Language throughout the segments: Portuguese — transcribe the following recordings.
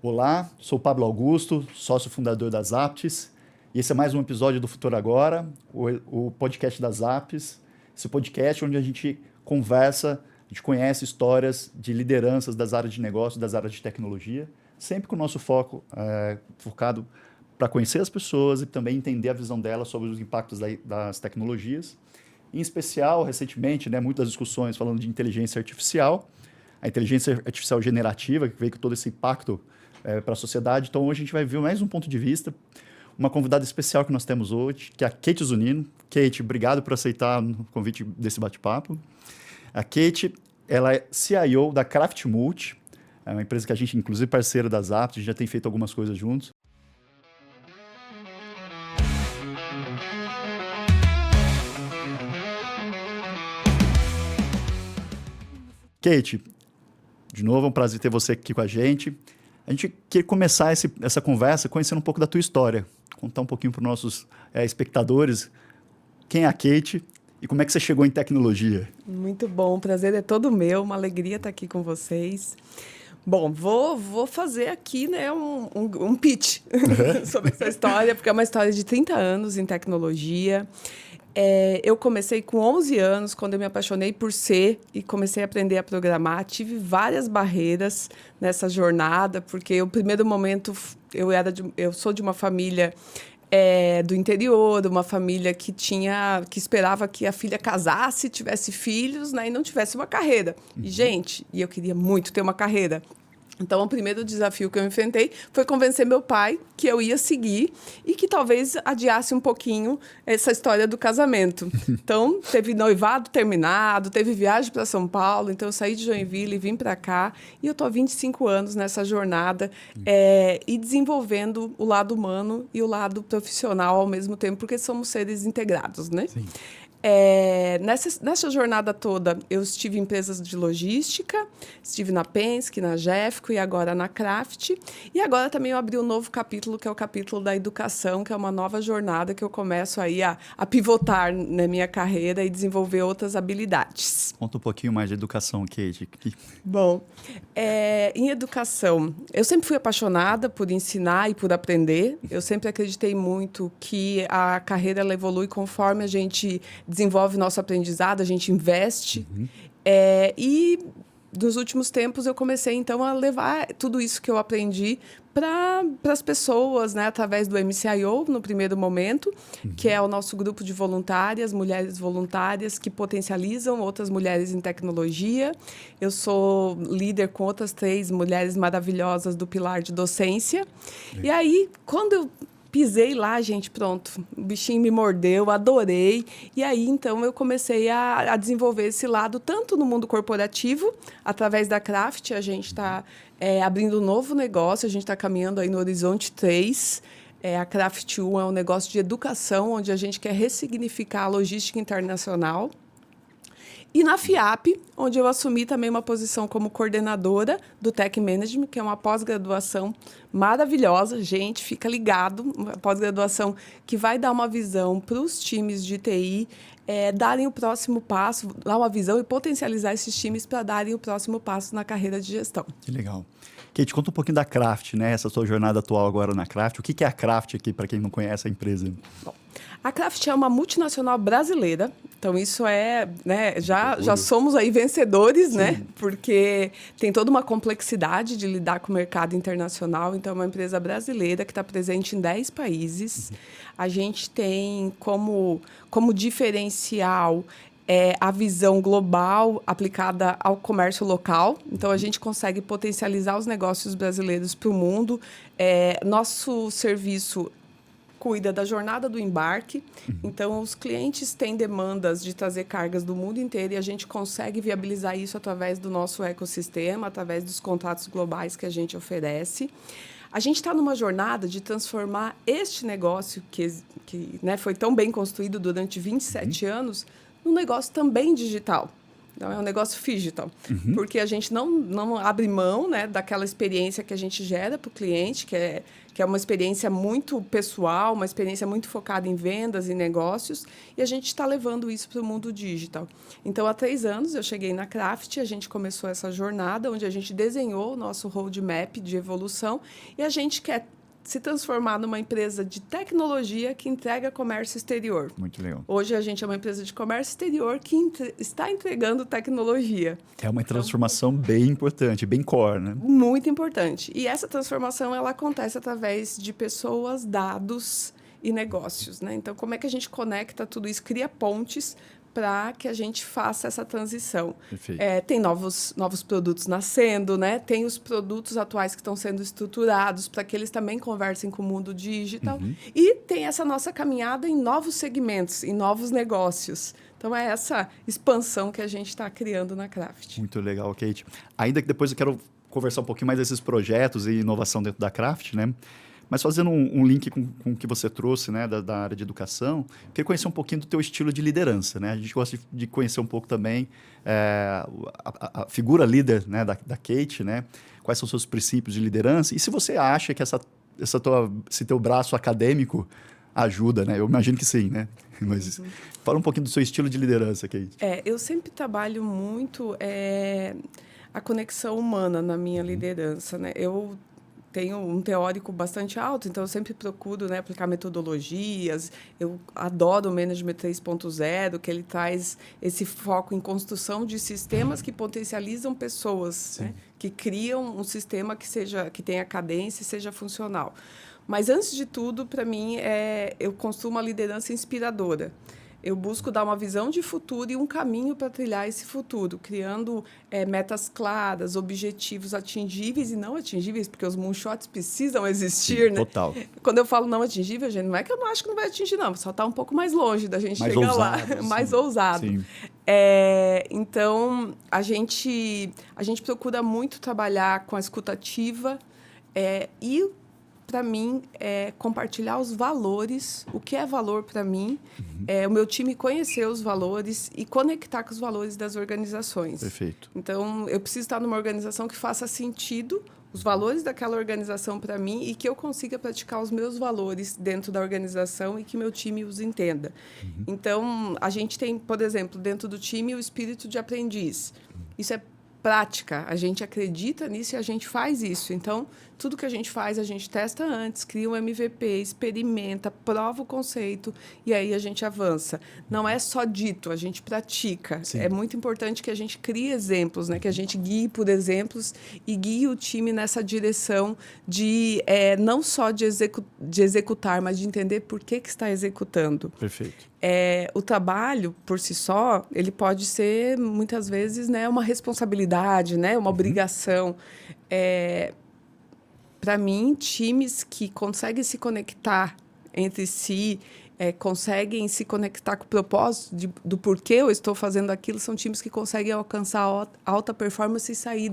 Olá, sou Pablo Augusto, sócio fundador das Aptes, e esse é mais um episódio do Futuro Agora, o podcast das Aptes. Esse podcast onde a gente conversa, a gente conhece histórias de lideranças das áreas de negócio, das áreas de tecnologia, sempre com o nosso foco focado para conhecer as pessoas e também entender a visão delas sobre os impactos das tecnologias. Em especial, recentemente, muitas discussões falando de inteligência artificial, a inteligência artificial generativa, que veio com todo esse impacto para a sociedade. Então, hoje a gente vai ver mais um ponto de vista, uma convidada especial que nós temos hoje, que é a Kate Zunino. Kate, obrigado por aceitar o convite desse bate-papo. A Kate, ela é CIO da Craft Multi, é uma empresa que a gente, inclusive, parceira das Apps, a gente já tem feito algumas coisas juntos. Kate, de novo, é um prazer ter você aqui com a gente. A gente quer começar essa conversa conhecendo um pouco da tua história, contar um pouquinho para os nossos espectadores quem é a Kate e como é que você chegou em tecnologia. Muito bom, o prazer é todo meu, uma alegria estar aqui com vocês. Bom, vou fazer aqui um pitch sobre essa história, porque é uma história de 30 anos em tecnologia. Eu comecei com 11 anos, quando eu me apaixonei por C e comecei a aprender a programar. Tive várias barreiras nessa jornada, porque o primeiro momento eu sou de uma família do interior, uma família que esperava que a filha casasse, tivesse filhos, e não tivesse uma carreira. E eu queria muito ter uma carreira. Então, o primeiro desafio que eu enfrentei foi convencer meu pai que eu ia seguir e que talvez adiasse um pouquinho essa história do casamento. Então, teve noivado terminado, teve viagem para São Paulo, então eu saí de Joinville e vim para cá. E eu estou há 25 anos nessa jornada e desenvolvendo o lado humano e o lado profissional ao mesmo tempo, porque somos seres integrados, né? Sim. Nessa jornada toda, eu estive em empresas de logística, estive na Penske, na Jeffco e agora na Craft. E agora também eu abri um novo capítulo, que é o capítulo da educação, que é uma nova jornada que eu começo aí a pivotar na minha carreira e desenvolver outras habilidades. Conta um pouquinho mais de educação, Kate. Bom, em educação, eu sempre fui apaixonada por ensinar e por aprender. Eu sempre acreditei muito que a carreira ela evolui conforme a gente desenvolve nosso aprendizado, a gente investe. E nos últimos tempos eu comecei, então, a levar tudo isso que eu aprendi para as pessoas, através do MCIO, no primeiro momento, que é o nosso grupo de voluntárias, mulheres voluntárias que potencializam outras mulheres em tecnologia. Eu sou líder com outras 3 mulheres maravilhosas do pilar de docência. E aí, quando eu pisei lá, gente, pronto, o bichinho me mordeu, adorei. E aí, então, eu comecei a desenvolver esse lado, tanto no mundo corporativo, através da Craft, a gente está abrindo um novo negócio, a gente está caminhando aí no Horizonte 3. A Craft 1 é um negócio de educação, onde a gente quer ressignificar a logística internacional. E na FIAP, onde eu assumi também uma posição como coordenadora do Tech Management, que é uma pós-graduação maravilhosa. Gente, fica ligado, uma pós-graduação que vai dar uma visão para os times de TI darem o próximo passo, dar uma visão e potencializar esses times para darem o próximo passo na carreira de gestão. Que legal. Kate, conta um pouquinho da Craft, essa sua jornada atual agora na Craft. O que é a Craft aqui, para quem não conhece a empresa? Bom, a Craft é uma multinacional brasileira, então isso já somos aí vencedores, porque tem toda uma complexidade de lidar com o mercado internacional, então é uma empresa brasileira que está presente em 10 países. A gente tem como diferencial a visão global aplicada ao comércio local. Então, a gente consegue potencializar os negócios brasileiros para o mundo. Nosso serviço cuida da jornada do embarque. Então, os clientes têm demandas de trazer cargas do mundo inteiro e a gente consegue viabilizar isso através do nosso ecossistema, através dos contratos globais que a gente oferece. A gente está numa jornada de transformar este negócio, que foi tão bem construído durante 27 anos, num negócio também digital. Então, é um negócio phygital. Porque a gente não abre mão, né, daquela experiência que a gente gera para o cliente, que é uma experiência muito pessoal, uma experiência muito focada em vendas e negócios, e a gente está levando isso para o mundo digital. Então, há 3 anos, eu cheguei na Craft, a gente começou essa jornada, onde a gente desenhou o nosso roadmap de evolução, e a gente quer se transformar numa empresa de tecnologia que entrega comércio exterior. Muito legal. Hoje a gente é uma empresa de comércio exterior que está entregando tecnologia. É uma transformação bem importante, bem core, né? Muito importante. E essa transformação ela acontece através de pessoas, dados e negócios, né? Então, como é que a gente conecta tudo isso, cria pontes para que a gente faça essa transição. Perfeito. Tem novos produtos nascendo, né? Tem os produtos atuais que estão sendo estruturados para que eles também conversem com o mundo digital. E tem essa nossa caminhada em novos segmentos, em novos negócios. Então, é essa expansão que a gente está criando na Craft. Muito legal, Kate. Ainda que depois eu quero conversar um pouquinho mais desses projetos e inovação dentro da Craft, né? Mas fazendo um link com o que você trouxe, né, da área de educação, queria conhecer um pouquinho do teu estilo de liderança, né? A gente gosta de conhecer um pouco também a figura líder, né, da Kate, né? Quais são os seus princípios de liderança e se você acha que esse teu braço acadêmico ajuda, né? Eu imagino que sim, né? Mas fala um pouquinho do seu estilo de liderança, Kate. Eu sempre trabalho muito a conexão humana na minha liderança, né? Eu tenho um teórico bastante alto, então eu sempre procuro, né, aplicar metodologias. Eu adoro o Management 3.0, que ele traz esse foco em construção de sistemas que potencializam pessoas, né, que criam um sistema que tenha cadência e seja funcional. Mas, antes de tudo, para mim, eu construo uma liderança inspiradora. Eu busco dar uma visão de futuro e um caminho para trilhar esse futuro, criando metas claras, objetivos atingíveis e não atingíveis, porque os moonshots precisam existir, né? Total. Quando eu falo não atingível, gente, não é que eu não acho que não vai atingir, não. Só está um pouco mais longe da gente mais chegar ousado, lá. Mais ousado. Sim. Então, a gente procura muito trabalhar com a escuta ativa e para mim, compartilhar os valores, o que é valor para mim, o meu time conhecer os valores e conectar com os valores das organizações. Perfeito. Então, eu preciso estar numa organização que faça sentido, os valores daquela organização para mim e que eu consiga praticar os meus valores dentro da organização e que meu time os entenda. Então, a gente tem, por exemplo, dentro do time, o espírito de aprendiz. Isso é prática, a gente acredita nisso e a gente faz isso. Então, tudo que a gente faz, a gente testa antes, cria um MVP, experimenta, prova o conceito e aí a gente avança. Não é só dito, a gente pratica. Sim. É muito importante que a gente crie exemplos, né? Que a gente guie por exemplos e guie o time nessa direção de não só de executar, mas de entender por que está executando. Perfeito. O trabalho, por si só, ele pode ser, muitas vezes, né, uma responsabilidade, né, uma obrigação. Para mim, times que conseguem se conectar entre si, conseguem se conectar com o propósito do porquê eu estou fazendo aquilo, são times que conseguem alcançar alta performance e sair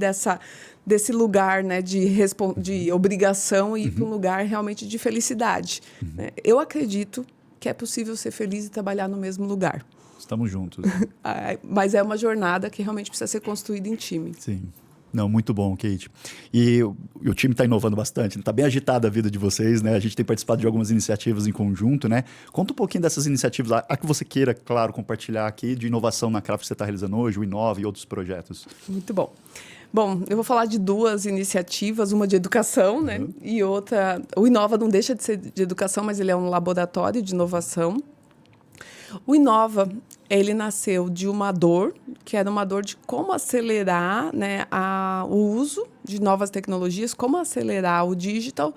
desse lugar, né, de obrigação e ir para um lugar realmente de felicidade. Né? Eu acredito que é possível ser feliz e trabalhar no mesmo lugar. Estamos juntos. Mas é uma jornada que realmente precisa ser construída em time. Sim. Não, muito bom, Kate. E o time está inovando bastante, está bem agitada a vida de vocês, né? A gente tem participado de algumas iniciativas em conjunto, né? Conta um pouquinho dessas iniciativas, a que você queira, claro, compartilhar aqui, de inovação na Craft que você está realizando hoje, o Inova e outros projetos. Muito bom. Bom, eu vou falar de 2 iniciativas, uma de educação, né? E outra... O Inova não deixa de ser de educação, mas ele é um laboratório de inovação. O Inova, ele nasceu de uma dor, que era uma dor de como acelerar, né, o uso de novas tecnologias, como acelerar o digital,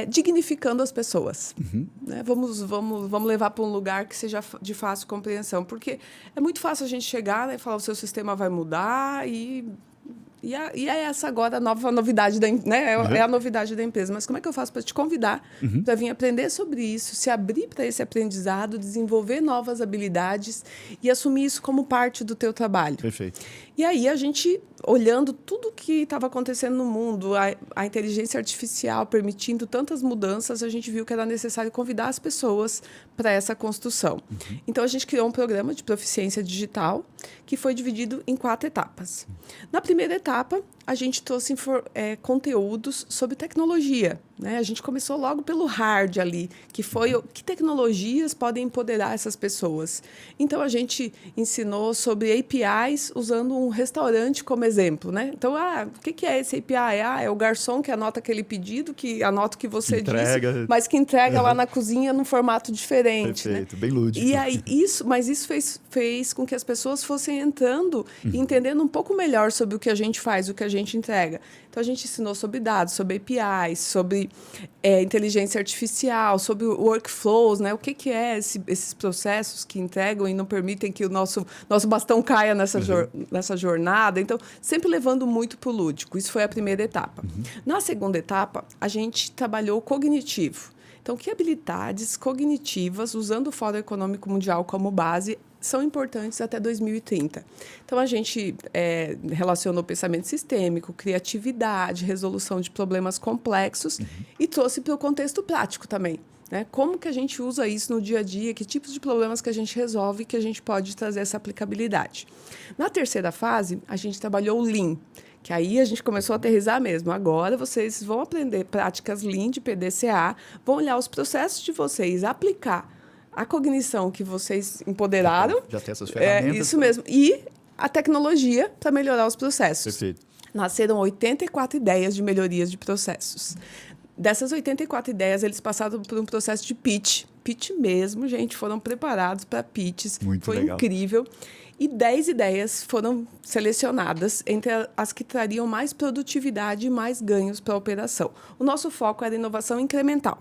dignificando as pessoas. Né? Vamos levar para um lugar que seja de fácil compreensão, porque é muito fácil a gente chegar, né, e falar o seu sistema vai mudar e é essa agora a nova novidade é a novidade da empresa. Mas como é que eu faço para te convidar para vir aprender sobre isso, se abrir para esse aprendizado, desenvolver novas habilidades e assumir isso como parte do teu trabalho? Perfeito. E aí a gente, olhando tudo que estava acontecendo no mundo, a inteligência artificial permitindo tantas mudanças, a gente viu que era necessário convidar as pessoas para essa construção. Então, a gente criou um programa de proficiência digital, que foi dividido em 4 etapas. Na primeira etapa, a gente trouxe conteúdos sobre tecnologia, né? A gente começou logo pelo hard ali, que foi que tecnologias podem empoderar essas pessoas. Então, a gente ensinou sobre APIs usando um restaurante como exemplo, né? Então, o que é esse API? É o garçom que anota aquele pedido, que anota o que você disse, mas que entrega lá na cozinha num formato diferente. Perfeito, né? bem lúdico. E aí, isso fez com que as pessoas fossem entrando e entendendo um pouco melhor sobre o que a gente faz, o que a gente entrega. Então, a gente ensinou sobre dados, sobre APIs, sobre inteligência artificial, sobre workflows, né? O que é esses processos que entregam e não permitem que o nosso bastão caia nessa jornada. Então, sempre levando muito para o lúdico. Isso foi a primeira etapa. Na segunda etapa, a gente trabalhou o cognitivo. Então, que habilidades cognitivas, usando o Fórum Econômico Mundial como base, são importantes até 2030. Então, a gente relacionou pensamento sistêmico, criatividade, resolução de problemas complexos e trouxe para o contexto prático também. Né? Como que a gente usa isso no dia a dia, que tipos de problemas que a gente resolve, que a gente pode trazer essa aplicabilidade. Na terceira fase, a gente trabalhou o Lean, que aí a gente começou a aterrissar mesmo. Agora vocês vão aprender práticas Lean de PDCA, vão olhar os processos de vocês, aplicar a cognição que vocês empoderaram. Já tem essas ferramentas. Isso mesmo. E a tecnologia para melhorar os processos. Perfeito. Nasceram 84 ideias de melhorias de processos. Dessas 84 ideias, eles passaram por um processo de pitch. Pitch mesmo, gente. Foram preparados para pitches. Muito legal. Foi incrível. E 10 ideias foram selecionadas entre as que trariam mais produtividade e mais ganhos para a operação. O nosso foco era inovação incremental.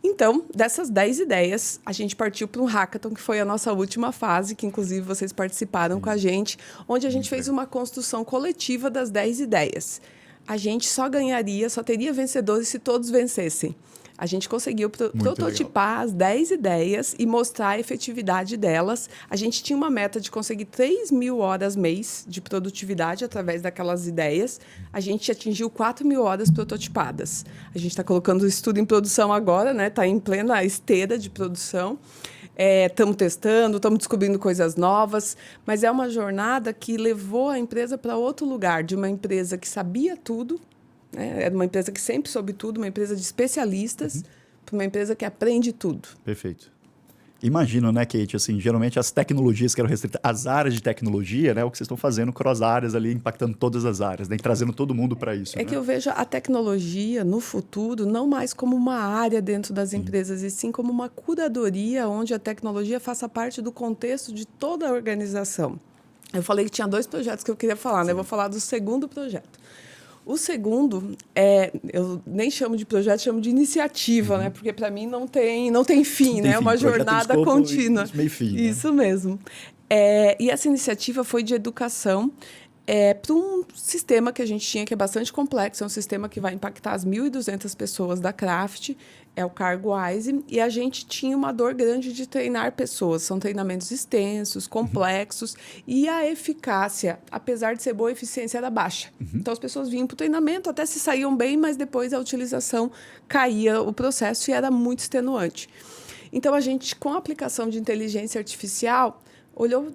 Então, dessas 10 ideias, a gente partiu para um hackathon, que foi a nossa última fase, que inclusive vocês participaram com a gente, onde a gente fez uma construção coletiva das 10 ideias. A gente só teria vencedores se todos vencessem. A gente conseguiu prototipar as 10 ideias e mostrar a efetividade delas. A gente tinha uma meta de conseguir 3.000 horas mês de produtividade através daquelas ideias. A gente atingiu 4.000 horas prototipadas. A gente está colocando o estudo em produção agora, né? Está em plena esteira de produção. Estamos testando, estamos descobrindo coisas novas, mas é uma jornada que levou a empresa para outro lugar, de uma empresa que sabia tudo, né? Era uma empresa que sempre soube tudo, uma empresa de especialistas, para uma empresa que aprende tudo. Perfeito. Imagino, né, Kate, assim, geralmente as tecnologias que eram restritas, as áreas de tecnologia, né, o que vocês estão fazendo cross áreas ali, impactando todas as áreas, né, e trazendo todo mundo para isso. Que eu vejo a tecnologia no futuro não mais como uma área dentro das empresas, e sim como uma curadoria onde a tecnologia faça parte do contexto de toda a organização. Eu falei que tinha 2 projetos que eu queria falar, né? Eu vou falar do segundo projeto. O segundo, eu nem chamo de projeto, chamo de iniciativa, né? Porque para mim não tem fim, né? É uma jornada contínua. Meio fim, Isso mesmo. E essa iniciativa foi de educação para um sistema que a gente tinha que é bastante complexo, é um sistema que vai impactar as 1.200 pessoas da Craft, é o CargoWise, e a gente tinha uma dor grande de treinar pessoas. São treinamentos extensos, complexos, e a eficácia, apesar de ser boa, a eficiência era baixa. Então, as pessoas vinham para o treinamento, até se saíam bem, mas depois a utilização caía o processo e era muito extenuante. Então, a gente, com a aplicação de inteligência artificial, olhou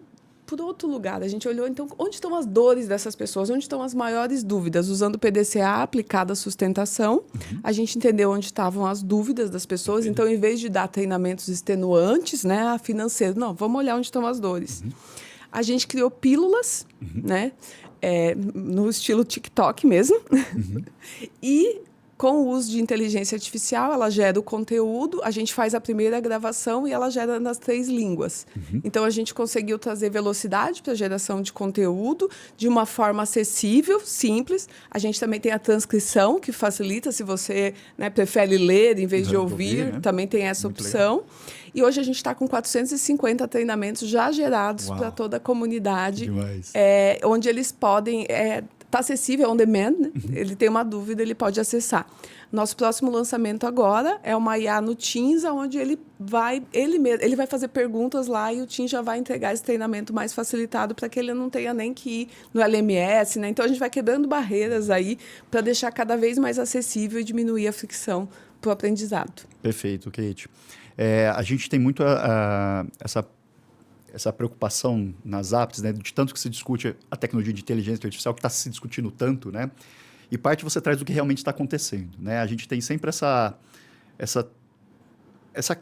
por outro lugar. A gente olhou, então, onde estão as dores dessas pessoas? Onde estão as maiores dúvidas? Usando o PDCA aplicado à sustentação, a gente entendeu onde estavam as dúvidas das pessoas. Então, em vez de dar treinamentos extenuantes, né, financeiro, não, vamos olhar onde estão as dores. A gente criou pílulas, né, no estilo TikTok mesmo. E com o uso de inteligência artificial, ela gera o conteúdo, a gente faz a primeira gravação e ela gera nas 3 línguas. Então, a gente conseguiu trazer velocidade para a geração de conteúdo de uma forma acessível, simples. A gente também tem a transcrição, que facilita se você, né, prefere ler em vez de ouvir, né? Também tem essa opção. Legal. E hoje a gente está com 450 treinamentos já gerados para toda a comunidade, onde eles podem... Está acessível, on demand, né? Ele tem uma dúvida, ele pode acessar. Nosso próximo lançamento agora é uma IA no Teams, onde ele vai fazer perguntas lá e o Teams já vai entregar esse treinamento mais facilitado para que ele não tenha nem que ir no LMS, né? Então, a gente vai quebrando barreiras aí para deixar cada vez mais acessível e diminuir a fricção para o aprendizado. Perfeito, Kate. A gente tem muito essa preocupação nas apps, né, de tanto que se discute a tecnologia de inteligência artificial, que está se discutindo tanto, né? E parte você traz do que realmente está acontecendo, né? A gente tem sempre essa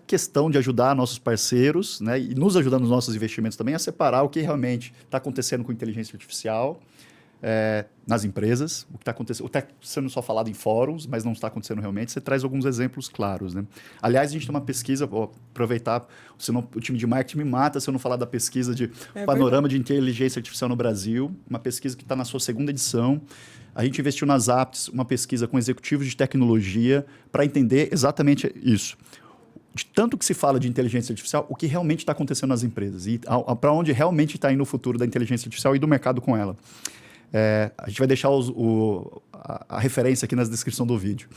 questão de ajudar nossos parceiros, né, e nos ajudar nos nossos investimentos também a separar o que realmente está acontecendo com inteligência artificial nas empresas, o que está acontecendo, está sendo só falado em fóruns, mas não está acontecendo realmente. Você traz alguns exemplos claros, né? Aliás, a gente tem uma pesquisa, vou aproveitar, senão o time de marketing me mata se eu não falar da pesquisa de Panorama de Inteligência Artificial no Brasil, uma pesquisa que está na sua 2ª edição. A gente investiu nas apps, uma pesquisa com executivos de tecnologia para entender exatamente isso. De tanto que se fala de inteligência artificial, o que realmente está acontecendo nas empresas e para onde realmente está indo o futuro da inteligência artificial e do mercado com ela. A gente vai deixar a referência aqui na descrição do vídeo.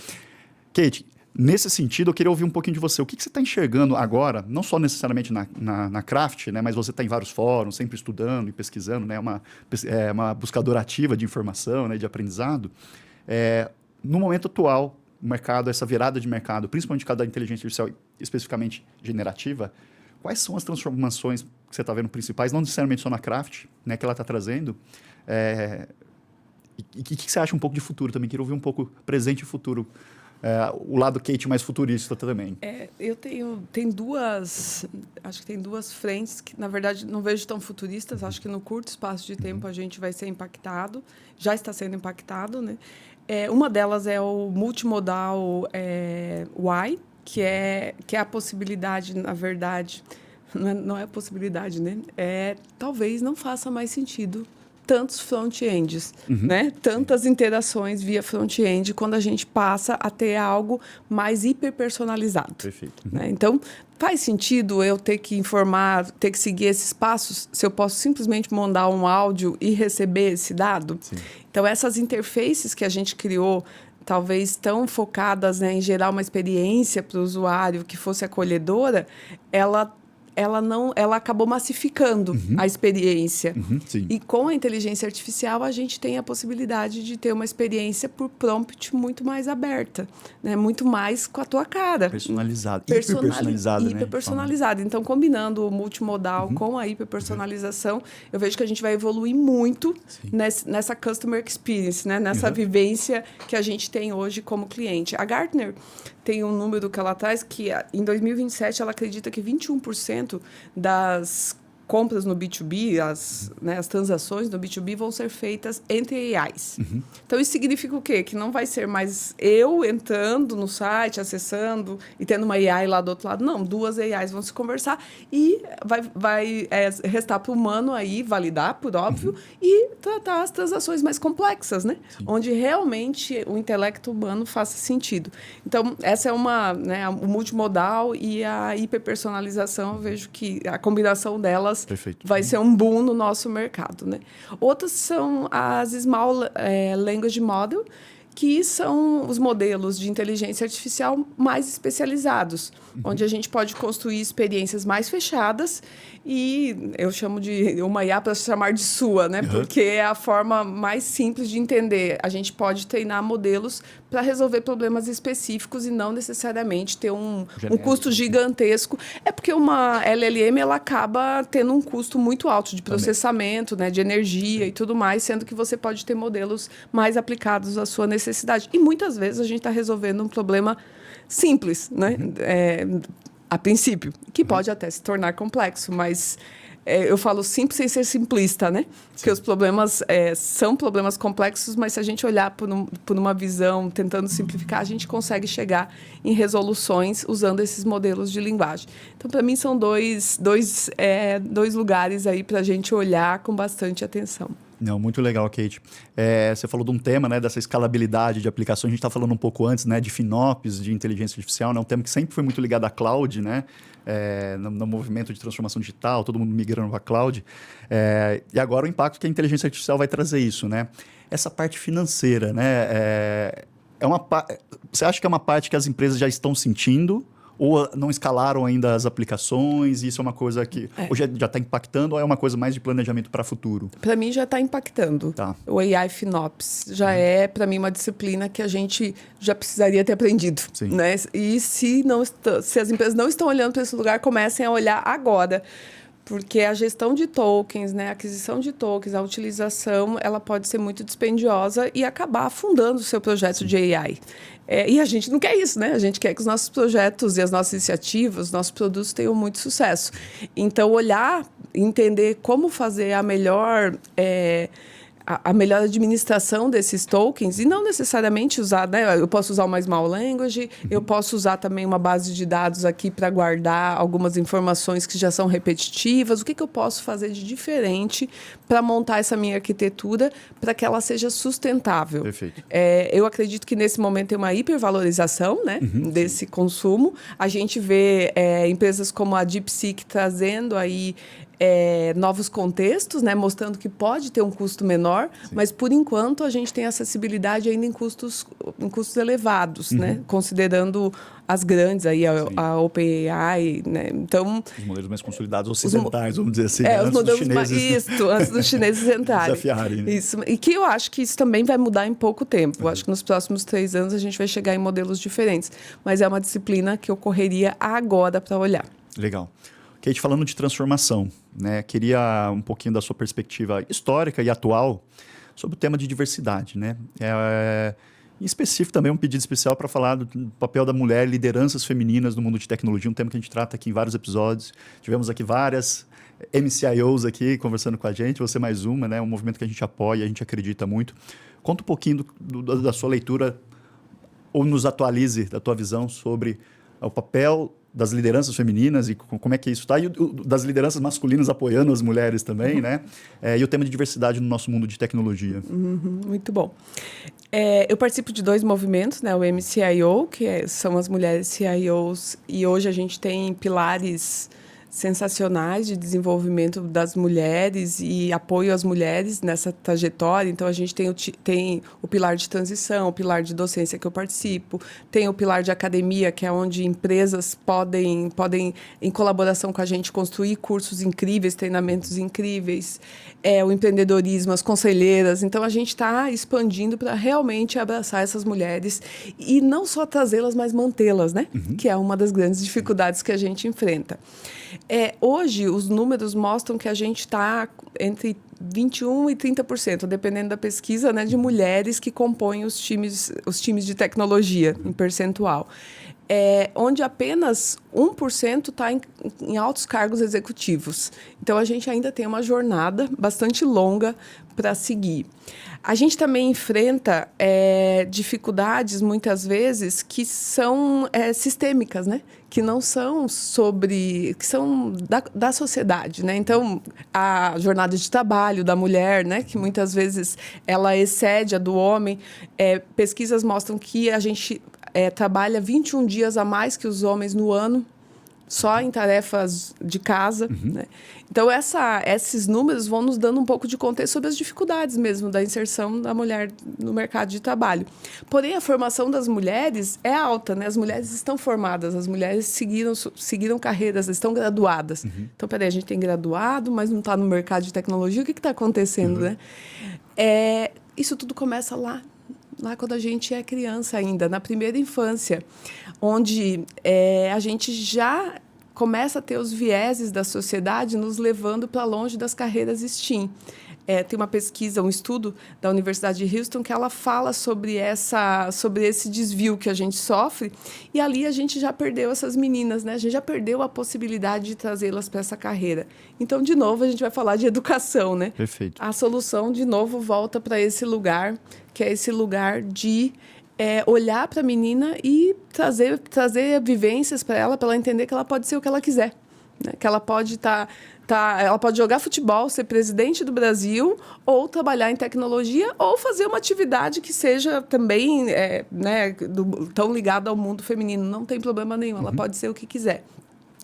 Kate, nesse sentido, eu queria ouvir um pouquinho de você. O que você está enxergando agora, não só necessariamente na Craft, né, mas você está em vários fóruns, sempre estudando e pesquisando, né, uma buscadora ativa de informação, né, de aprendizado. No momento atual, o mercado, essa virada de mercado, principalmente cada inteligência artificial, especificamente generativa, quais são as transformações que você está vendo principais, não necessariamente só na Craft, né, que ela está trazendo? E o que você acha um pouco de futuro também? Queria ouvir um pouco presente e futuro. O lado Kate mais futurista também. Eu tenho duas frentes que, na verdade, não vejo tão futuristas. Acho que no curto espaço de tempo a gente vai ser impactado, já está sendo impactado, né? Uma delas é o multimodal Y, que é a possibilidade, na verdade, não é a possibilidade, né? Talvez não faça mais sentido tantos front-ends, né? Tantas interações via front-end quando a gente passa a ter algo mais hiperpersonalizado. Perfeito. Né? Então, faz sentido eu ter que informar, ter que seguir esses passos, se eu posso simplesmente mandar um áudio e receber esse dado? Sim. Então, essas interfaces que a gente criou, talvez tão focadas, né, em gerar uma experiência para o usuário que fosse acolhedora, ela acabou massificando a experiência. Sim. E com a inteligência artificial, a gente tem a possibilidade de ter uma experiência por prompt muito mais aberta, né? Muito mais com a tua cara. Personalizada. Hiperpersonalizada, né? Hiperpersonalizada. Então, combinando o multimodal com a hiperpersonalização, eu vejo que a gente vai evoluir muito nessa customer experience, né? Nessa vivência que a gente tem hoje como cliente. A Gartner tem um número que ela traz que, em 2027, ela acredita que 21% das compras no B2B, as transações no B2B vão ser feitas entre AIs. Então, isso significa o quê? Que não vai ser mais eu entrando no site, acessando e tendo uma AI lá do outro lado. Não, duas AIs vão se conversar e vai restar para o humano aí validar, por óbvio, e tratar as transações mais complexas, né? Onde realmente o intelecto humano faça sentido. Então, essa é o multimodal e a hiperpersonalização, eu vejo que a combinação delas vai ser um boom no nosso mercado, né? Outras são as Small Language Model, que são os modelos de inteligência artificial mais especializados, onde a gente pode construir experiências mais fechadas e eu chamo de uma IA para chamar de sua, né? Porque é a forma mais simples de entender. A gente pode treinar modelos para resolver problemas específicos e não necessariamente ter um custo gigantesco. É porque uma LLM ela acaba tendo um custo muito alto de processamento, né? De energia e tudo mais, sendo que você pode ter modelos mais aplicados à sua necessidade. E muitas vezes a gente está resolvendo um problema simples, né? A princípio, que pode até se tornar complexo, mas eu falo simples sem ser simplista, né? Porque os problemas são problemas complexos, mas se a gente olhar por uma visão, tentando simplificar, a gente consegue chegar em resoluções usando esses modelos de linguagem. Então, para mim, são dois lugares aí para a gente olhar com bastante atenção. Não, muito legal, Kate. Você falou de um tema, né, dessa escalabilidade de aplicações. A gente está falando um pouco antes, né, de FinOps, de inteligência artificial, né, um tema que sempre foi muito ligado à cloud, né, no movimento de transformação digital, todo mundo migrando para a cloud. E agora o impacto que a inteligência artificial vai trazer isso, né? Essa parte financeira, né, você acha que é uma parte que as empresas já estão sentindo? Ou não escalaram ainda as aplicações? Isso é uma coisa que hoje já está impactando ou é uma coisa mais de planejamento para o futuro? Para mim, já está impactando. Tá. O AI FinOps já é, para mim, uma disciplina que a gente já precisaria ter aprendido. Sim. Né? E se as empresas não estão olhando para esse lugar, comecem a olhar agora. Porque a gestão de tokens, né, a aquisição de tokens, a utilização, ela pode ser muito dispendiosa e acabar afundando o seu projeto de AI. E a gente não quer isso, né? A gente quer que os nossos projetos e as nossas iniciativas, os nossos produtos tenham muito sucesso. Então, olhar, entender como fazer a melhor administração desses tokens e não necessariamente usar, né? Eu posso usar uma small language, eu posso usar também uma base de dados aqui para guardar algumas informações que já são repetitivas. O que eu posso fazer de diferente para montar essa minha arquitetura para que ela seja sustentável? Perfeito. Eu acredito que nesse momento tem uma hipervalorização, né, desse consumo. A gente vê empresas como a DeepSeek trazendo aí novos contextos, né, mostrando que pode ter um custo menor, mas por enquanto a gente tem acessibilidade ainda em custos elevados, né, considerando as grandes aí, a OpenAI, né? Então, os modelos mais consolidados ocidentais, vamos dizer assim, os modelos antes dos chineses entrarem. Desafiarem, né? Isso, e que eu acho que isso também vai mudar em pouco tempo. Eu acho que nos próximos 3 anos a gente vai chegar em modelos diferentes, mas é uma disciplina que ocorreria agora para olhar. Legal. Kate, falando de transformação, né, queria um pouquinho da sua perspectiva histórica e atual sobre o tema de diversidade, né? Em específico, também um pedido especial para falar do papel da mulher, lideranças femininas no mundo de tecnologia, um tema que a gente trata aqui em vários episódios. Tivemos aqui várias MCIOs aqui conversando com a gente, você mais uma, né? Um movimento que a gente apoia, a gente acredita muito. Conta um pouquinho da sua leitura ou nos atualize da tua visão sobre o papel das lideranças femininas e como é que isso está, e das lideranças masculinas apoiando as mulheres também, né? E o tema de diversidade no nosso mundo de tecnologia. Muito bom. Eu participo de 2 movimentos, né? O MCIO, que são as mulheres CIOs, e hoje a gente tem pilares sensacionais de desenvolvimento das mulheres e apoio às mulheres nessa trajetória. Então, a gente tem o pilar de transição, o pilar de docência que eu participo, tem o pilar de academia, que é onde empresas podem em colaboração com a gente, construir cursos incríveis, treinamentos incríveis, o empreendedorismo, as conselheiras. Então, a gente está expandindo para realmente abraçar essas mulheres e não só trazê-las, mas mantê-las, né? Que é uma das grandes dificuldades que a gente enfrenta. Hoje, os números mostram que a gente está entre 21% e 30%, dependendo da pesquisa, né, de mulheres que compõem os times de tecnologia, em percentual. Onde apenas 1% está em altos cargos executivos. Então, a gente ainda tem uma jornada bastante longa para seguir. A gente também enfrenta dificuldades, muitas vezes, que são sistêmicas, né? Que não são que são da sociedade, né? Então, a jornada de trabalho da mulher, né? Que muitas vezes ela excede a do homem. Pesquisas mostram que a gente trabalha 21 dias a mais que os homens no ano, só em tarefas de casa. Né? Então, esses números vão nos dando um pouco de contexto sobre as dificuldades mesmo da inserção da mulher no mercado de trabalho. Porém, a formação das mulheres é alta, né? As mulheres estão formadas, as mulheres seguiram carreiras, estão graduadas. Então, peraí, a gente tem graduado, mas não está no mercado de tecnologia. O que está acontecendo, né? Isso tudo começa lá quando a gente é criança ainda, na primeira infância, onde a gente já começa a ter os vieses da sociedade nos levando para longe das carreiras STEAM. Tem uma pesquisa, um estudo da Universidade de Houston que ela fala sobre esse desvio que a gente sofre, e ali a gente já perdeu essas meninas, né? A gente já perdeu a possibilidade de trazê-las para essa carreira. Então, de novo, a gente vai falar de educação, né? Perfeito. A solução, de novo, volta para esse lugar, que é esse lugar de olhar para a menina e trazer vivências para ela entender que ela pode ser o que ela quiser. Né? Que ela pode ela pode jogar futebol, ser presidente do Brasil, ou trabalhar em tecnologia, ou fazer uma atividade que seja também tão ligada ao mundo feminino. Não tem problema nenhum, ela pode ser o que quiser.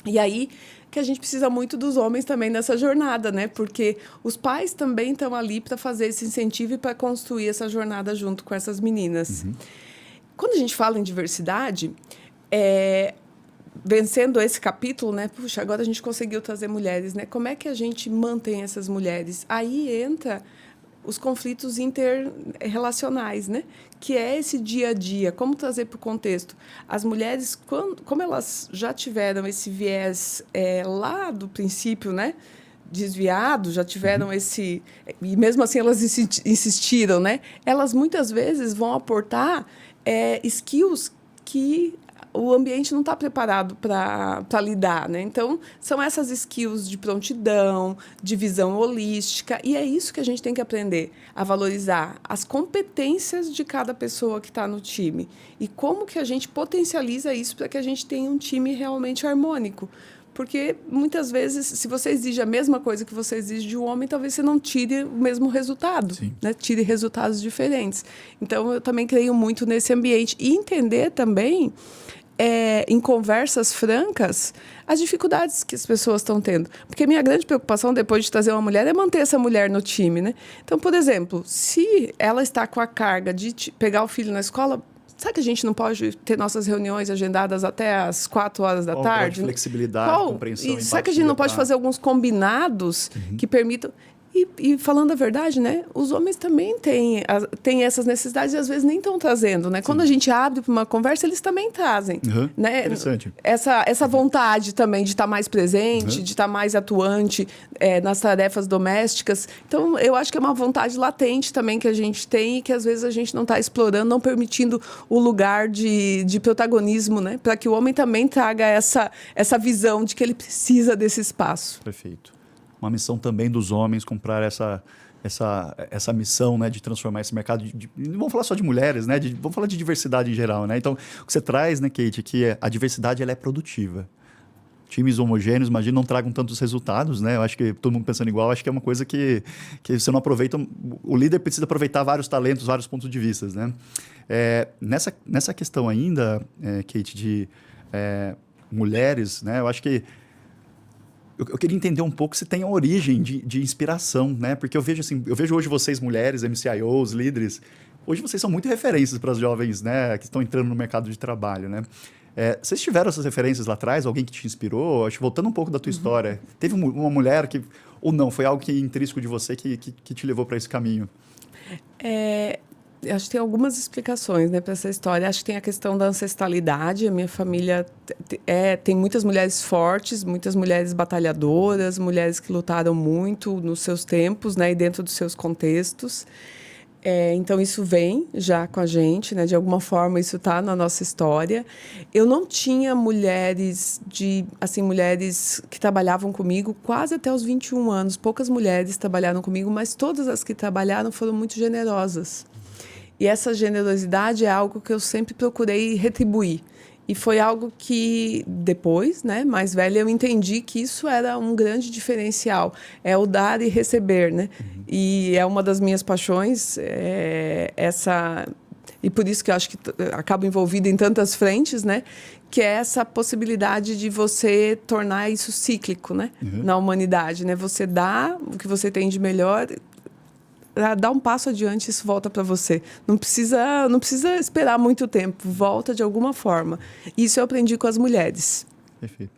E aí que a gente precisa muito dos homens também nessa jornada, né? Porque os pais também estão ali para fazer esse incentivo e para construir essa jornada junto com essas meninas. Quando a gente fala em diversidade, vencendo esse capítulo, né? Puxa, agora a gente conseguiu trazer mulheres, né? Como é que a gente mantém essas mulheres? Aí entra os conflitos interrelacionais, né? Que é esse dia a dia, como trazer para o contexto. As mulheres, como elas já tiveram esse viés lá do princípio, né? Desviado, já tiveram esse... E mesmo assim elas insistiram, né? Elas muitas vezes vão aportar skills que o ambiente não está preparado para lidar, né? Então, são essas skills de prontidão, de visão holística, e é isso que a gente tem que aprender, a valorizar as competências de cada pessoa que está no time. E como que a gente potencializa isso para que a gente tenha um time realmente harmônico. Porque, muitas vezes, se você exige a mesma coisa que você exige de um homem, talvez você não tire o mesmo resultado, né? Tire resultados diferentes. Então, eu também creio muito nesse ambiente. E entender também, em conversas francas, as dificuldades que as pessoas estão tendo. Porque minha grande preocupação, depois de trazer uma mulher, é manter essa mulher no time, né? Então, por exemplo, se ela está com a carga de pegar o filho na escola... Sabe que a gente não pode ter nossas reuniões agendadas até às 4 horas da tarde? Flexibilidade, compreensão, empatia. Sabe que a gente não pode fazer alguns combinados que permitam... E falando a verdade, né? Os homens também têm essas necessidades e às vezes nem estão trazendo, né? Sim. Quando a gente abre para uma conversa, eles também trazem. Né? Interessante. Essa vontade também de estar mais presente, de estar mais atuante nas tarefas domésticas. Então, eu acho que é uma vontade latente também que a gente tem e que às vezes a gente não está explorando, não permitindo o lugar de protagonismo, né? Para que o homem também traga essa visão de que ele precisa desse espaço. Perfeito. Uma missão também dos homens comprar essa missão, né, de transformar esse mercado. Não vamos falar só de mulheres, né? Vamos falar de diversidade em geral, né? Então, o que você traz, né, Kate, que a diversidade ela é produtiva. Times homogêneos, imagina, não tragam tantos resultados, né? Eu acho que todo mundo pensando igual, acho que é uma coisa que você não aproveita. O líder precisa aproveitar vários talentos, vários pontos de vista, né? Nessa questão ainda, Kate, de mulheres, né? Eu acho que eu queria entender um pouco se tem a origem de inspiração, né? Porque eu vejo hoje vocês, mulheres, MCIOs, líderes, hoje vocês são muito referências para as jovens, né, que estão entrando no mercado de trabalho, né? Vocês tiveram essas referências lá atrás? Alguém que te inspirou? Acho que voltando um pouco da tua história, teve uma mulher que... Ou não, foi algo intrínseco de você que te levou para esse caminho? Acho que tem algumas explicações, né, para essa história. Acho que tem a questão da ancestralidade. A minha família tem muitas mulheres fortes, muitas mulheres batalhadoras, mulheres que lutaram muito nos seus tempos, né, e dentro dos seus contextos. Então, isso vem já com a gente, né? De alguma forma, isso está na nossa história. Eu não tinha mulheres que trabalhavam comigo quase até os 21 anos. Poucas mulheres trabalharam comigo, mas todas as que trabalharam foram muito generosas. E essa generosidade é algo que eu sempre procurei retribuir. E foi algo que, depois, né, mais velha, eu entendi que isso era um grande diferencial. É o dar e receber, né? E é uma das minhas paixões, e por isso que eu acho que acabo envolvida em tantas frentes, né? Que é essa possibilidade de você tornar isso cíclico, né? Na humanidade, né? Você dá o que você tem de melhor... Dá um passo adiante, isso volta para você. Não precisa esperar muito tempo, volta de alguma forma. Isso eu aprendi com as mulheres. Perfeito.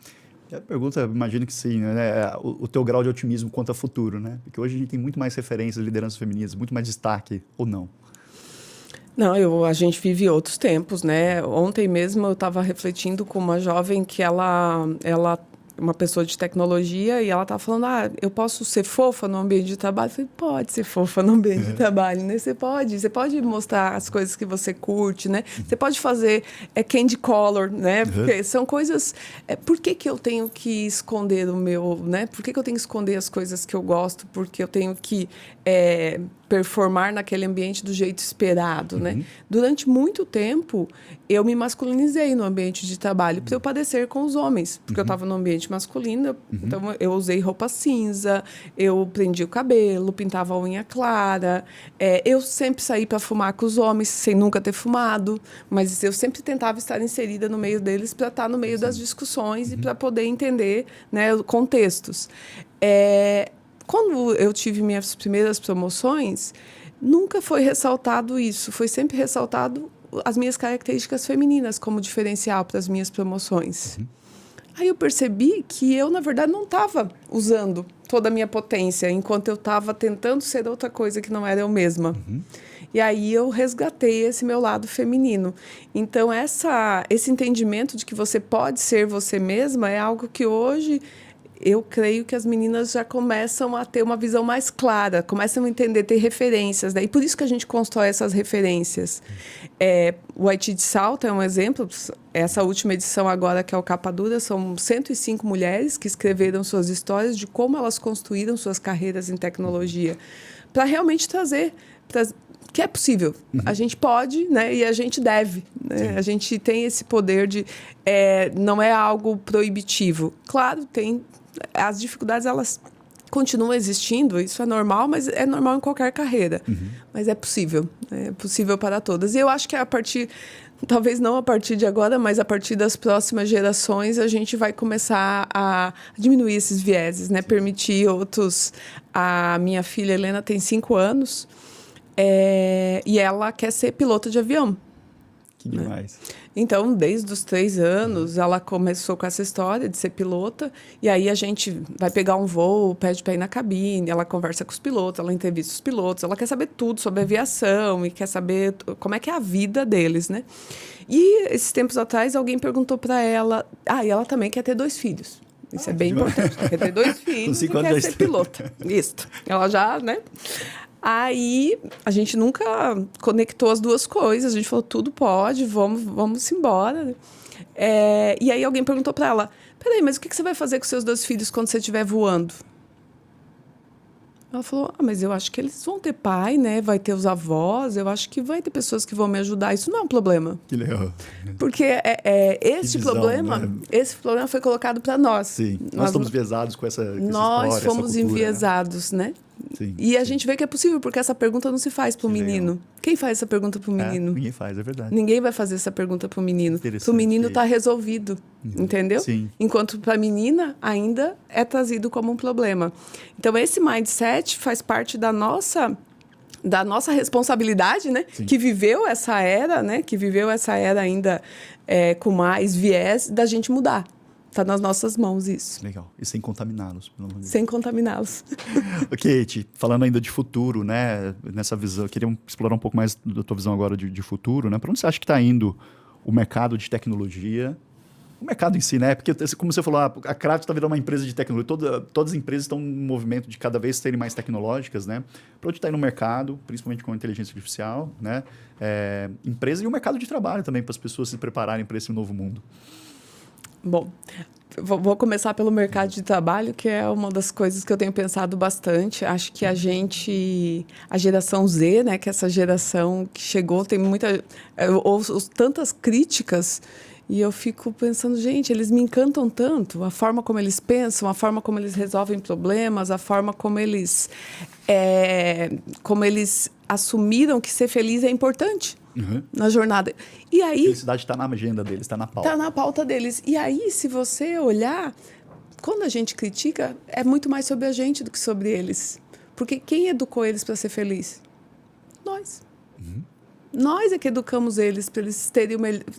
E a pergunta, imagino que sim, né? O teu grau de otimismo quanto ao futuro, né? Porque hoje a gente tem muito mais referências, lideranças femininas, muito mais destaque, ou não? Não, a gente vive outros tempos, né? Ontem mesmo eu estava refletindo com uma jovem que ela uma pessoa de tecnologia, e ela estava falando, eu posso ser fofa no ambiente de trabalho? Eu falei, pode ser fofa no ambiente de trabalho, né? Você pode mostrar as coisas que você curte, né? Você pode fazer candy color, né? Porque são coisas... por que eu tenho que esconder o meu, né? Por que eu tenho que esconder as coisas que eu gosto? Porque eu tenho que performar naquele ambiente do jeito esperado, né? Durante muito tempo, eu me masculinizei no ambiente de trabalho para eu padecer com os homens, porque eu estava no ambiente masculino, então eu usei roupa cinza, eu prendia o cabelo, pintava a unha clara, eu sempre saí para fumar com os homens, sem nunca ter fumado, mas eu sempre tentava estar inserida no meio deles para estar no meio das discussões e para poder entender, né, contextos. Quando eu tive minhas primeiras promoções, nunca foi ressaltado isso. Foi sempre ressaltado as minhas características femininas como diferencial para as minhas promoções. Aí eu percebi que eu, na verdade, não estava usando toda a minha potência, enquanto eu estava tentando ser outra coisa que não era eu mesma. E aí eu resgatei esse meu lado feminino. Então, esse entendimento de que você pode ser você mesma é algo que hoje eu creio que as meninas já começam a ter uma visão mais clara, começam a entender, ter referências. Né? E por isso que a gente constrói essas referências. O Haiti de Salta é um exemplo. Essa última edição agora, que é o Capa Dura, são 105 mulheres que escreveram suas histórias de como elas construíram suas carreiras em tecnologia, para realmente trazer que é possível. A gente pode, né? E a gente deve. Né? A gente tem esse poder de... não é algo proibitivo. Claro, as dificuldades, elas continuam existindo, isso é normal, mas é normal em qualquer carreira. Mas é possível para todas. E eu acho que talvez não a partir de agora, mas a partir das próximas gerações, a gente vai começar a diminuir esses vieses, né? Permitir outros... A minha filha Helena tem 5 anos, e ela quer ser piloto de avião. Que demais. Né? Então, desde os 3 anos, ela começou com essa história de ser pilota. E aí a gente vai pegar um voo, pede para ir na cabine, ela conversa com os pilotos, ela entrevista os pilotos, ela quer saber tudo sobre aviação e quer saber como é que é a vida deles, né? E esses tempos atrás, alguém perguntou para ela... e ela também quer ter 2 filhos. Isso é bem importante. Quer ter 2 filhos e quer ser pilota. Isso. Ela já, né? Aí, a gente nunca conectou as duas coisas. A gente falou, tudo pode, vamos embora. E aí, alguém perguntou para ela, peraí, mas o que você vai fazer com seus 2 filhos quando você estiver voando? Ela falou, mas eu acho que eles vão ter pai, né? Vai ter os avós, eu acho que vai ter pessoas que vão me ajudar. Isso não é um problema. Que legal. Porque esse problema foi colocado para nós. Sim, nós estamos enviesados com essa história, nós fomos essa cultura, enviesados, né? Sim, e a gente vê que é possível, porque essa pergunta não se faz para o menino. Legal. Quem faz essa pergunta para o menino? Ninguém faz, é verdade. Ninguém vai fazer essa pergunta para o menino. Para o menino está resolvido, entendeu? Sim. Enquanto para a menina ainda é trazido como um problema. Então, esse mindset faz parte da nossa responsabilidade, né? Sim. Que viveu essa era, né? Que viveu essa era ainda com mais viés, da gente mudar. Está nas nossas mãos isso. Legal. E sem contaminá-los, pelo amor de Deus. Sem contaminá-los. Kate, falando ainda de futuro, né? Nessa visão, eu queria explorar um pouco mais da tua visão agora de futuro, né? Para onde você acha que está indo o mercado de tecnologia? O mercado em si, né? Porque, como você falou, a Craft está virando uma empresa de tecnologia. Todas as empresas estão num movimento de cada vez serem mais tecnológicas, né? Para onde está indo o mercado, principalmente com a inteligência artificial, né? Empresa e o mercado de trabalho também, para as pessoas se prepararem para esse novo mundo. Bom, vou começar pelo mercado de trabalho, que é uma das coisas que eu tenho pensado bastante. Acho que a geração Z, né, que é essa geração que chegou, tem eu ouço tantas críticas e eu fico pensando, gente, eles me encantam tanto. A forma como eles pensam, a forma como eles resolvem problemas, a forma como eles assumiram que ser feliz é importante. Na jornada. E aí, a felicidade está na agenda deles, está na pauta. Está na pauta deles. E aí, se você olhar, quando a gente critica, é muito mais sobre a gente do que sobre eles. Porque quem educou eles para ser feliz? Nós. Nós é que educamos eles para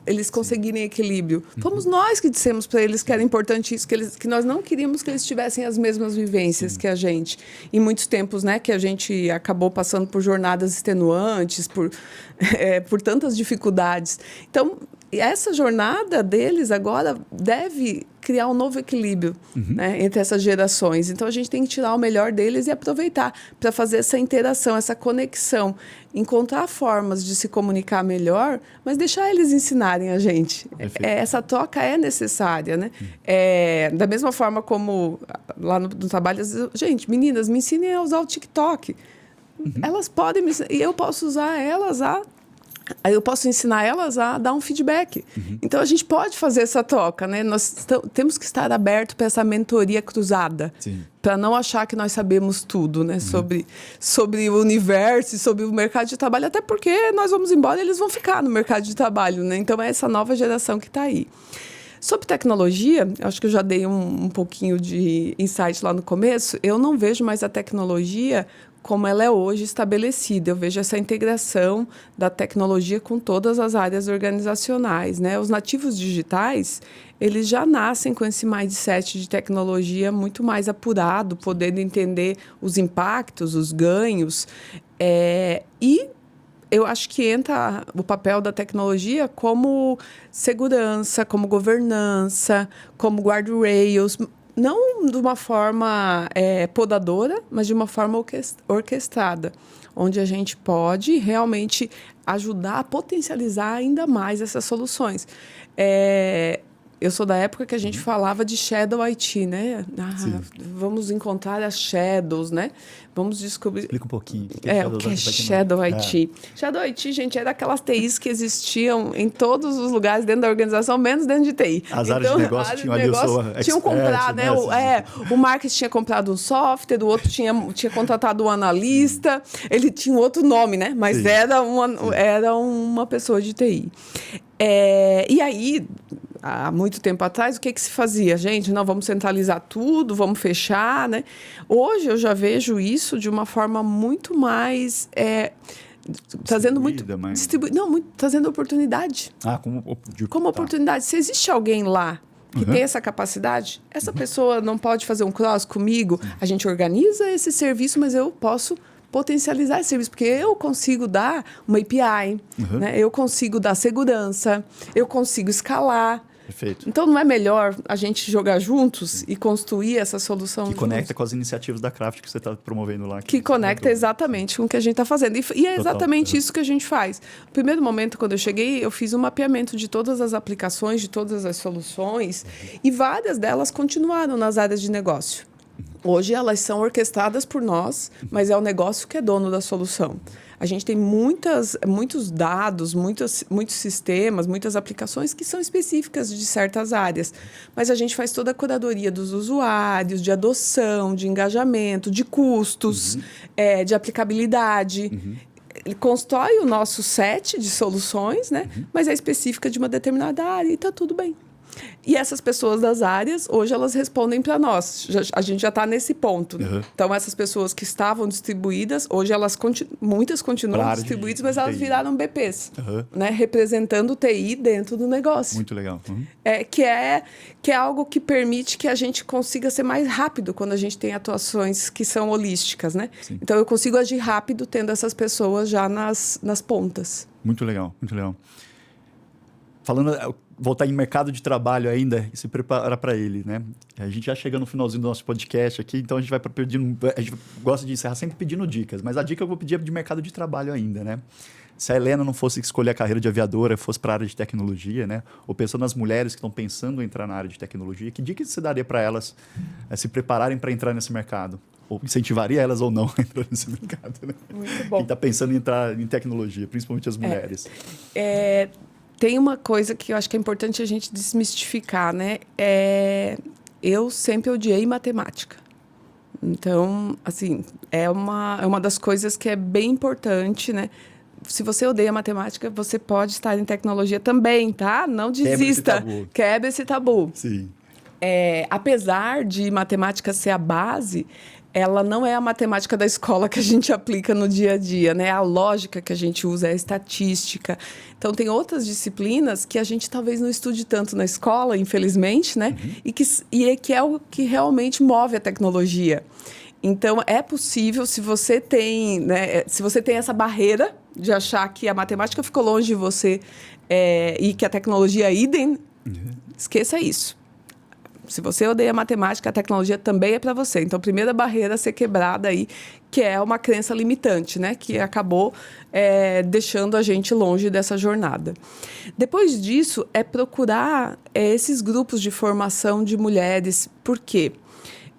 eles conseguirem equilíbrio. Fomos nós que dissemos para eles que era importante isso, que nós não queríamos que eles tivessem as mesmas vivências que a gente. Em muitos tempos, né, que a gente acabou passando por jornadas extenuantes, por tantas dificuldades. Então, essa jornada deles agora deve criar um novo equilíbrio, né, entre essas gerações. Então, a gente tem que tirar o melhor deles e aproveitar para fazer essa interação, essa conexão, encontrar formas de se comunicar melhor, mas deixar eles ensinarem a gente. Essa troca é necessária, né? Da mesma forma como lá no trabalho, gente, meninas, me ensinem a usar o TikTok. Elas podem me ensinar, e eu posso usar elas eu posso ensinar elas a dar um feedback. Então, a gente pode fazer essa troca, né? Nós temos que estar aberto para essa mentoria cruzada. Para não achar que nós sabemos tudo, né? Sobre o universo e sobre o mercado de trabalho. Até porque nós vamos embora e eles vão ficar no mercado de trabalho, né? Então, é essa nova geração que está aí. Sobre tecnologia, acho que eu já dei um pouquinho de insight lá no começo. Eu não vejo mais a tecnologia como ela é hoje estabelecida. Eu vejo essa integração da tecnologia com todas as áreas organizacionais, né? Os nativos digitais, eles já nascem com esse mindset de tecnologia muito mais apurado, podendo entender os impactos, os ganhos, e eu acho que entra o papel da tecnologia como segurança, como governança, como guardrails, não de uma forma podadora, mas de uma forma orquestrada, onde a gente pode realmente ajudar a potencializar ainda mais essas soluções. Eu sou da época que a gente falava de Shadow IT, né? Vamos encontrar as Shadows, né? Vamos descobrir... Explica um pouquinho. O que é Shadow IT? Shadow IT, gente, era aquelas TIs que existiam em todos os lugares dentro da organização, menos dentro de TI. As áreas de negócio tinham ali tinham comprado, né? O marketing tinha comprado um software, o outro tinha contratado um analista, ele tinha um outro nome, né? Mas era uma pessoa de TI. E aí... Há muito tempo atrás, o que se fazia? Gente, não, vamos centralizar tudo, vamos fechar, né? Hoje eu já vejo isso de uma forma muito mais... trazendo muito... trazendo oportunidade. Como oportunidade. Se existe alguém lá que tem essa capacidade, essa pessoa não pode fazer um cross comigo, a gente organiza esse serviço, mas eu posso... potencializar esse serviço, porque eu consigo dar uma API, né? Eu consigo dar segurança, eu consigo escalar. Perfeito. Então, não é melhor a gente jogar juntos e construir essa solução que conecta juntos? Com as iniciativas da Craft que você está promovendo lá. Que conecta exatamente com o que a gente está fazendo. E é exatamente isso que a gente faz. No primeiro momento, quando eu cheguei, eu fiz um mapeamento de todas as aplicações, de todas as soluções, e várias delas continuaram nas áreas de negócio. Hoje elas são orquestradas por nós, mas é o negócio que é dono da solução. A gente tem muitos dados, muitos sistemas, muitas aplicações que são específicas de certas áreas. Mas a gente faz toda a curadoria dos usuários, de adoção, de engajamento, de custos, de aplicabilidade. Ele constrói o nosso set de soluções, né? Mas é específica de uma determinada área e está tudo bem. E essas pessoas das áreas, hoje elas respondem para nós. A gente já está nesse ponto. Né? Então, essas pessoas que estavam distribuídas, hoje muitas continuam distribuídas, mas elas viraram BPs, né? Representando o TI dentro do negócio. Muito legal. Que é algo que permite que a gente consiga ser mais rápido quando a gente tem atuações que são holísticas. Né? Então, eu consigo agir rápido tendo essas pessoas já nas pontas. Muito legal, muito legal. Falando... voltar em mercado de trabalho ainda e se preparar para ele, né? A gente já chega no finalzinho do nosso podcast aqui, então a gente vai pedindo... A gente gosta de encerrar sempre pedindo dicas, mas a dica eu vou pedir é de mercado de trabalho ainda, né? Se a Helena não fosse escolher a carreira de aviadora, fosse para a área de tecnologia, né? Ou pensando nas mulheres que estão pensando em entrar na área de tecnologia, que dicas você daria para elas se prepararem para entrar nesse mercado? Ou incentivaria elas ou não a entrar nesse mercado, né? Muito bom. Quem está pensando em entrar em tecnologia, principalmente as mulheres. Tem uma coisa que eu acho que é importante a gente desmistificar, né? Eu sempre odiei matemática. Então, assim, é uma das coisas que é bem importante, né? Se você odeia matemática, você pode estar em tecnologia também, tá? Não desista. Quebra esse tabu. Sim. Apesar de matemática ser a base, ela não é a matemática da escola que a gente aplica no dia a dia, né? A lógica que a gente usa é a estatística. Então, tem outras disciplinas que a gente talvez não estude tanto na escola, infelizmente, né? E que é o que realmente move a tecnologia. Então, é possível, se você tem essa barreira de achar que a matemática ficou longe de você e que a tecnologia é idem, esqueça isso. Se você odeia matemática, a tecnologia também é para você. Então, a primeira barreira a ser quebrada aí, que é uma crença limitante, né? Que acabou deixando a gente longe dessa jornada. Depois disso, é procurar esses grupos de formação de mulheres. Por quê?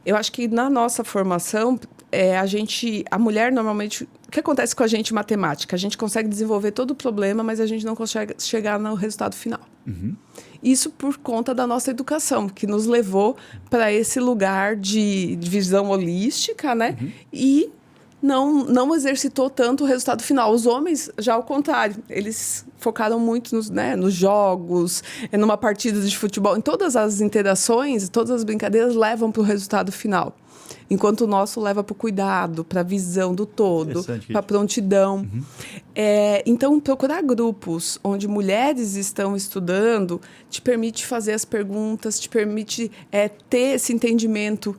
Eu acho que na nossa formação, a mulher normalmente... O que acontece com a gente em matemática? A gente consegue desenvolver todo o problema, mas a gente não consegue chegar no resultado final. Isso por conta da nossa educação, que nos levou para esse lugar de visão holística, né? E não exercitou tanto o resultado final. Os homens, já ao contrário, eles focaram muito nos jogos, numa partida de futebol. Em todas as interações, todas as brincadeiras levam para o resultado final. Enquanto o nosso leva para o cuidado, para a visão do todo, para a prontidão. Então, procurar grupos onde mulheres estão estudando te permite fazer as perguntas, te permite ter esse entendimento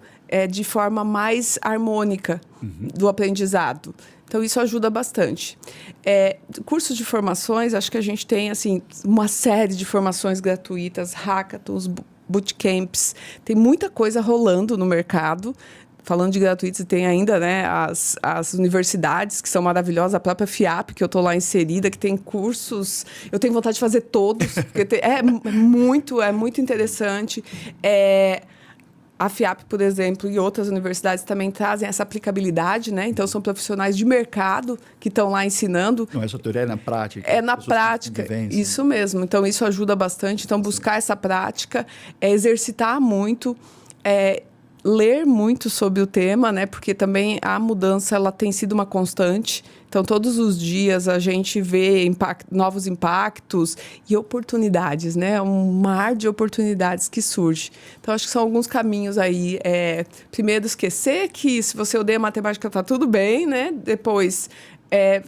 de forma mais harmônica do aprendizado. Então, isso ajuda bastante. Cursos de formações, acho que a gente tem assim, uma série de formações gratuitas, hackathons, bootcamps. Tem muita coisa rolando no mercado. Falando de gratuitos, tem ainda, né, as universidades, que são maravilhosas, a própria FIAP, que eu estou lá inserida, que tem cursos. Eu tenho vontade de fazer todos, porque é muito interessante. A FIAP, por exemplo, e outras universidades também trazem essa aplicabilidade, né? Então, são profissionais de mercado que estão lá ensinando. Não é só teoria, é na prática. É na prática, isso mesmo. Então, isso ajuda bastante. Então, buscar essa prática, exercitar muito, ler muito sobre o tema, né? Porque também a mudança ela tem sido uma constante. Então, todos os dias a gente vê novos impactos e oportunidades, né? Um mar de oportunidades que surge. Então, acho que são alguns caminhos aí. Primeiro, esquecer que se você odeia matemática, está tudo bem, né? Depois,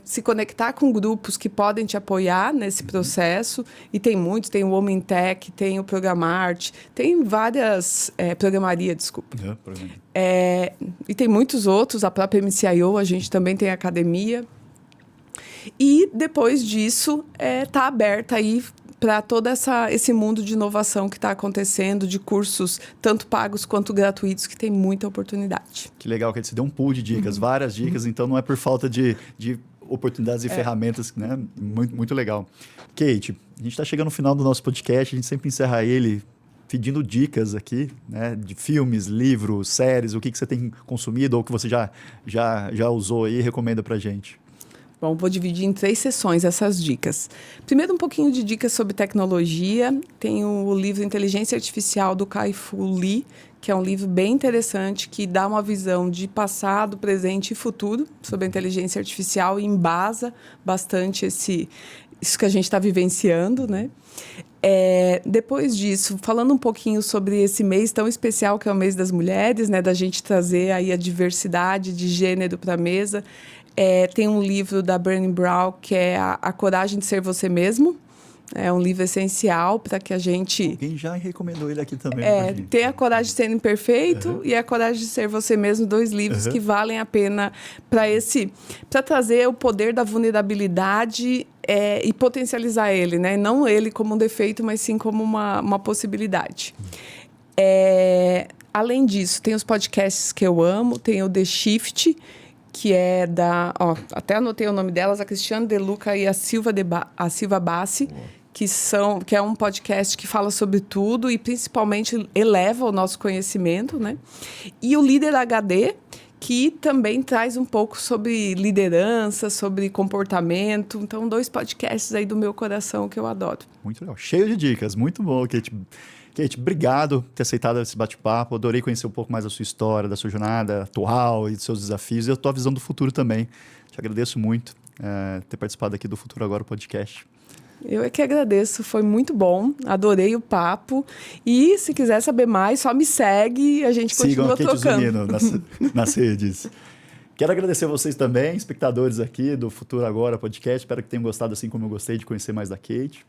se conectar com grupos que podem te apoiar nesse processo. E tem muitos, tem o Women Tech, tem o Programarte, tem várias... Programaria, desculpa. E tem muitos outros, a própria MCIO, a gente também tem academia. E depois disso, tá aberta aí para todo esse mundo de inovação que está acontecendo, de cursos tanto pagos quanto gratuitos, que tem muita oportunidade. Que legal que você deu um pool de dicas, várias dicas, então não é por falta de oportunidades e ferramentas, né? Muito, muito legal. Kate, a gente está chegando no final do nosso podcast, a gente sempre encerra ele pedindo dicas aqui, né? De filmes, livros, séries, o que você tem consumido ou que você já usou aí e recomenda para a gente. Bom, vou dividir em 3 sessões essas dicas. Primeiro, um pouquinho de dicas sobre tecnologia. Tem o livro Inteligência Artificial, do Kai-Fu Lee, que é um livro bem interessante, que dá uma visão de passado, presente e futuro sobre a inteligência artificial e embasa bastante isso que a gente está vivenciando, né? Depois disso, falando um pouquinho sobre esse mês tão especial que é o mês das mulheres, né? Da gente trazer aí a diversidade de gênero para a mesa. Tem um livro da Brené Brown, que é a Coragem de Ser Você Mesmo. É um livro essencial para que a gente... Alguém já recomendou ele aqui também. Tem a Coragem de Ser Imperfeito e a Coragem de Ser Você Mesmo, 2 livros que valem a pena para trazer o poder da vulnerabilidade e potencializar ele, né? Não ele como um defeito, mas sim como uma possibilidade. Além disso, tem os podcasts que eu amo, tem o The Shift, que é até anotei o nome delas, a Cristiane De Luca e a Silva Bassi, que é um podcast que fala sobre tudo e principalmente eleva o nosso conhecimento, né? E o Líder HD, que também traz um pouco sobre liderança, sobre comportamento. Então, 2 podcasts aí do meu coração que eu adoro. Muito legal. Cheio de dicas. Muito bom, Kate. Kate, obrigado por ter aceitado esse bate-papo. Adorei conhecer um pouco mais da sua história, da sua jornada atual e dos seus desafios. E a tua visão do futuro também. Te agradeço muito ter participado aqui do Futuro Agora podcast. Eu é que agradeço, foi muito bom, adorei o papo. E se quiser saber mais, só me segue e a gente continua trocando. Sigam a Kate Zunino nas redes. Quero agradecer a vocês também, espectadores aqui do Futuro Agora podcast. Espero que tenham gostado assim como eu gostei de conhecer mais da Kate.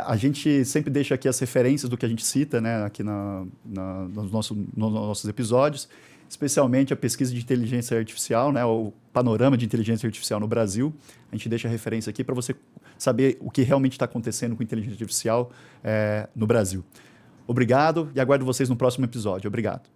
A gente sempre deixa aqui as referências do que a gente cita, né, aqui nos nossos episódios, especialmente a pesquisa de inteligência artificial, né, o panorama de inteligência artificial no Brasil. A gente deixa a referência aqui para você saber o que realmente está acontecendo com inteligência artificial no Brasil. Obrigado e aguardo vocês no próximo episódio. Obrigado.